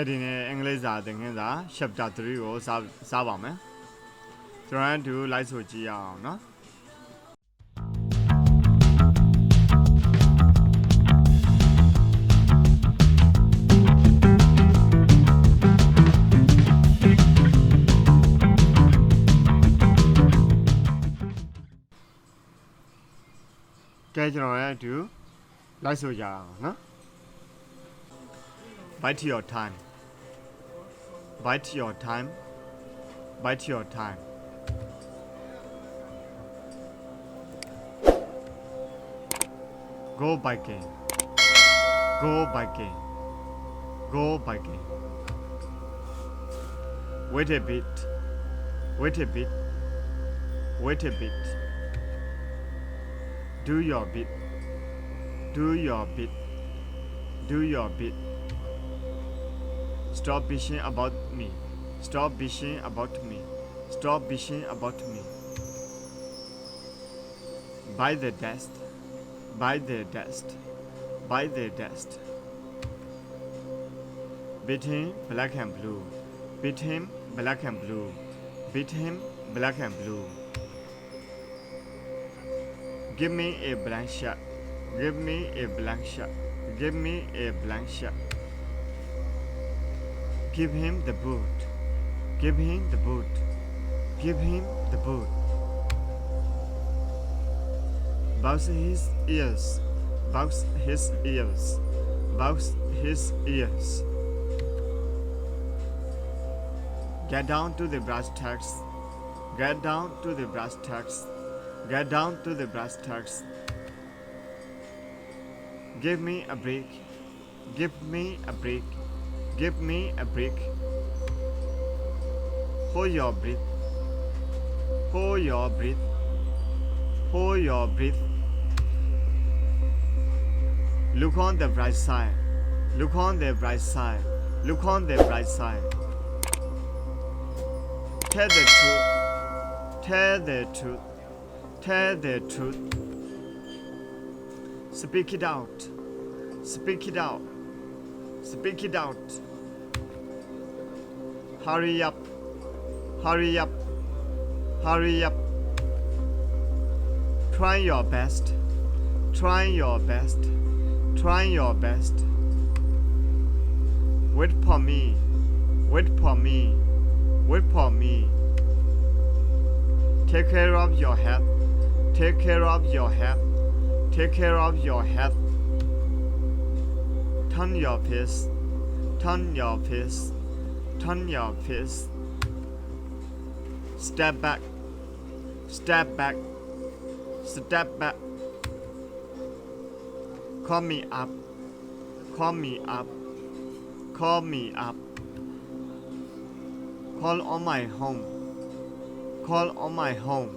ဒီနေ့အင်္ဂလိပ်စာသင်ခန်းစာ chapter 3ကိုစားပါမယ်ကျွန်တော်တို့လိုက်ဆိုကြည့်ရအောင်နော်ကဲကျွန်တော်တို့လိုက်ဆိုကြအောင်နော်Bite your time. Bite your time. Bite your time. Go biking. Go biking. Go biking. Wait a bit. Wait a bit. Wait a bit. Do your bit. Do your bit. Do your bit. Stop bitching about me. Stop bitching about me. Stop bitching about me. Buy the desk. Buy the desk. Buy the desk. Beat him black and blue. Beat him black and blue. Beat him black and blue. Give me a blank shot. Give me a blank shot. Give me a blank shot. Give him the boot. Give him the boot. Give him the boot. Box his ears. Box his ears. Box his ears. Get down to the brass tacks. Get down to the brass tacks. Get down to the brass tacks. Give me a break. Give me a break. Give me a break. Hold your breath. Hold your breath. Hold your breath. Look on the bright side. Look on the bright side. Look on the bright side. Tell the truth. Tell the truth. Tell the truth. Speak it out. Speak it out. Speak it out. Hurry up. Hurry up. Hurry up. Try your best. Try your best. Try your best. Wait for me. Wait for me. Wait for me. Take care of your health. Take care of your health. Take care of your health. Turn your face. Turn your face. Turn your face. Step back. Step back. Step back. Call me up. Call me up. Call me up. Call on my home. Call on my home.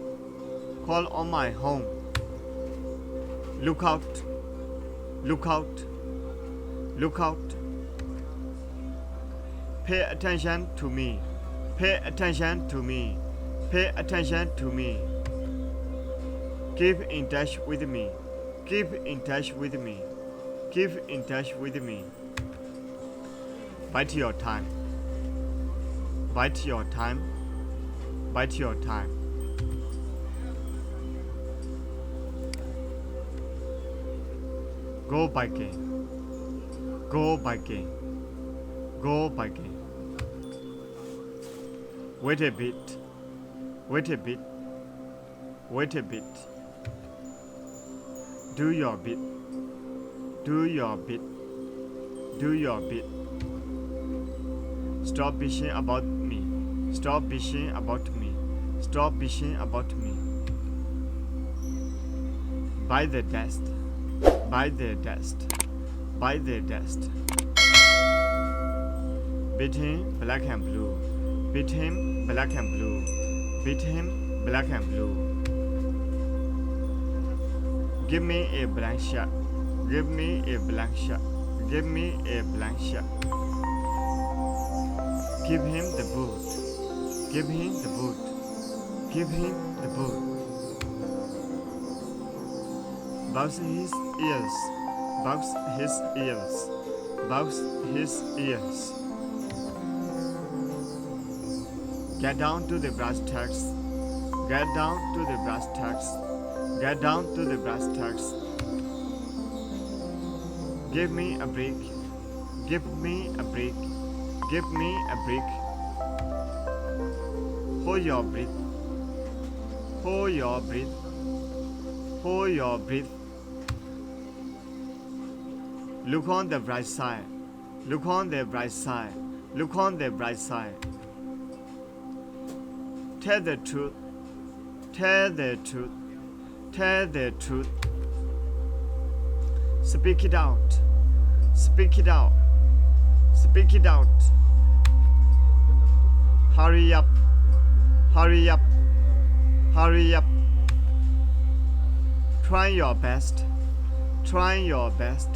Call on my home. Look out. Look out. Look out. Pay attention to me. Pay attention to me. Pay attention to me. Keep in touch with me. Keep in touch with me. Keep in touch with me. Bite your time. Bite your time. Bite your time. Go biking. Go biking. Go biking. Wait a bit. Wait a bit. Wait a bit. Do your bit. Do your bit. Do your bit. Stop bitching about me. Stop bitching about me. Stop bitching about me. Buy the desk. Buy the desk. Buy the desk. Beat him black and blue. Beat him black and blue. Beat him black and blue. Give me a blank shot. Give me a blank shot. Give me a blank shot. Give him the boot. Give him the boot. Give him the boot. Box his ears. Box his ears. Box his ears. Get down to the brass tacks. Get down to the brass tacks. Get down to the brass tacks. Give me a break. Give me a break. Give me a break. Hold your breath. Hold your breath. Hold your breath. Look on the bright side. Look on the bright side. Look on the bright side. Tell the truth. Tell the truth. Tell the truth. Speak it out. Speak it out. Speak it out. Hurry up. Hurry up. Hurry up. Try your best. Try your best.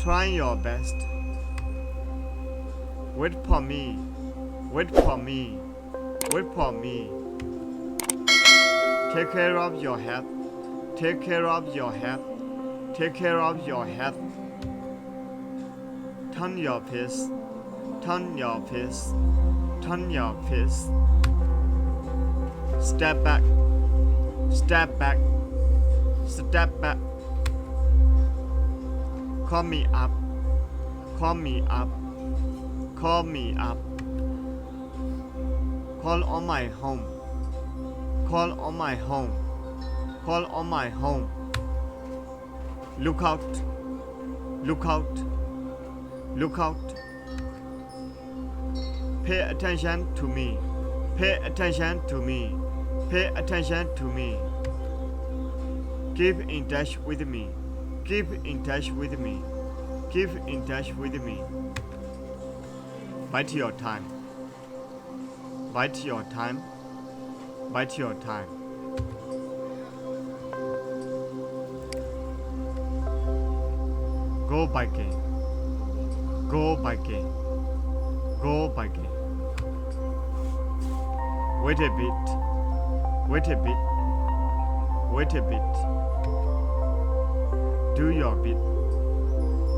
Try your best. Wait for me. Wait for me. Wait for me. Take care of your health. Take care of your health. Take care of your health. Turn your face. Turn your face. Turn your face. Step back. Step back. Step back. Call me up. Call me up. Call me up. Call on my home. Call on my home. Call on my home. Look out. Look out. Look out. Pay attention to me. Pay attention to me. Pay attention to me. Keep in touch with me. Keep in touch with me. Keep in touch with me. Bite your time. Bite your time. Bite your time. Go biking. Go biking. Go biking. Wait a bit. Wait a bit. Wait a bit. Do your bit.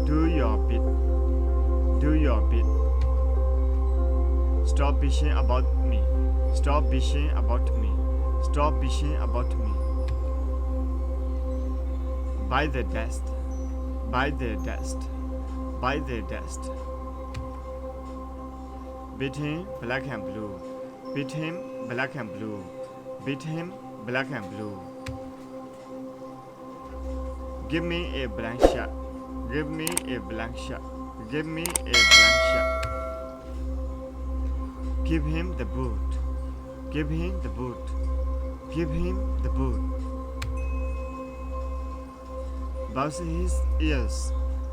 Do your bit. Do your bit. Stop bitching about me. Stop bitching about me. Stop bitching about me. Buy the desk. Buy the desk. Buy the desk. Beat him black and blue. Beat him black and blue. Beat him black and blue. Give me a blank shot. Give me a blank shot. Give me a blank shot. Give him the boot. Give him the boot. Give him the boot. Box his ears.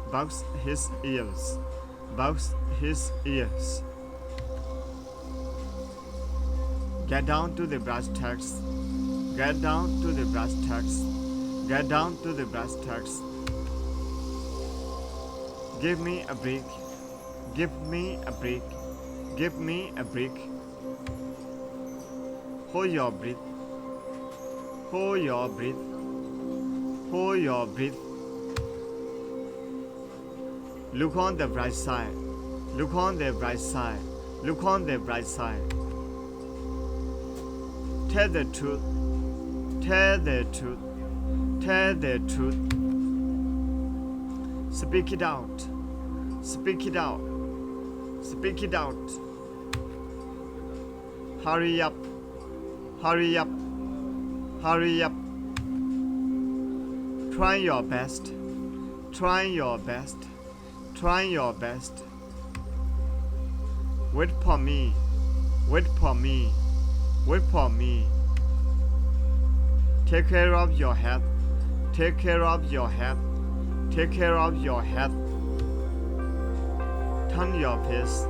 Box his ears. Box his ears. Get down to the brass tacks. Get down to the brass tacks. Get down to the brass tacks. Give me a break. Give me a break. Give me a break. Hold your breath. Hold your breath. Hold your breath. Look on the bright side. Look on the bright side. Look on the bright side. Tell the truth. Tell the truth. Tell the truth. Speak it out. Speak it out. Speak it out. Hurry up. Hurry up. Hurry up. Try your best. Try your best. Try your best. Wait for me. Wait for me. Wait for me. Take care of your health. Take care of your health. Take care of your health. Turn your face.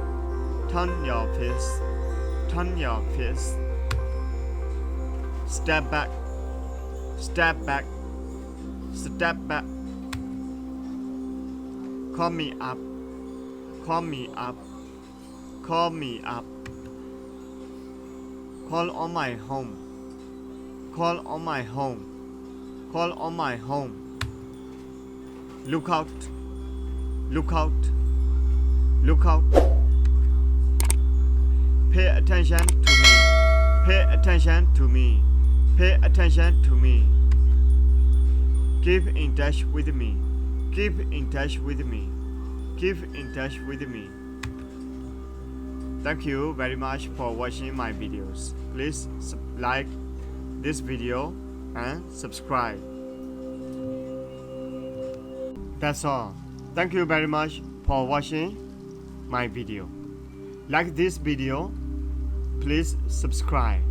Turn your face. Turn your face. Step back. Step back. Step back. Call me up. Call me up. Call me up. Call on my home. Call on my home. Call on my home. Look out. Look out. Look out. Pay attention to me. Pay attention to me. Pay attention to me. Keep in touch with me. Keep in touch with me. Keep in touch with me. Thank you very much for watching my videos. Please like this video and subscribe. That's all. Thank you very much for watching my video. Like this video, please subscribe.